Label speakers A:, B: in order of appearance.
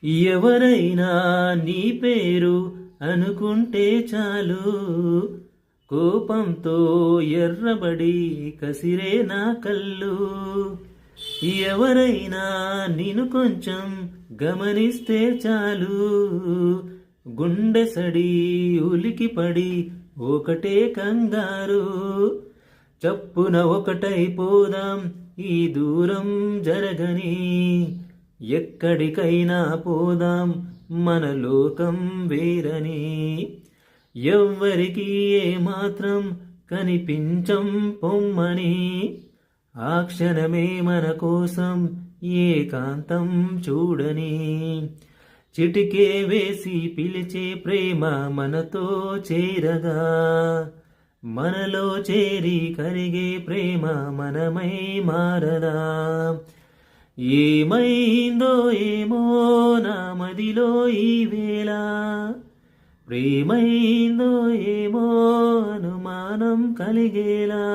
A: ఎవరైనా నీ పేరు అనుకుంటే చాలు, కోపంతో ఎర్రబడి కసిరే నా కళ్ళు. ఎవరైనా నిన్ను కొంచెం గమనిస్తే చాలు, గుండె సడి ఉలికిపడి ఒకటే కంగారు. చప్పున ఒకటైపోదాం ఈ దూరం జరగని, ఎక్కడికైనా పోదాం మన లోకం వేరని. ఎవ్వరికి ఏమాత్రం కనిపించం పొమ్మని, ఆ క్షణమే మన కోసం ఏకాంతం చూడని. చిటికే వేసి పిలిచే ప్రేమ మనతో చేరగా, మనలో చేరి కరిగే ప్రేమ మనమై మారదా. ఏమైందో ఏమో నా మదిలో ఈ వేళ, ప్రేమైందో ఏమో అనుమానం కలిగేలా.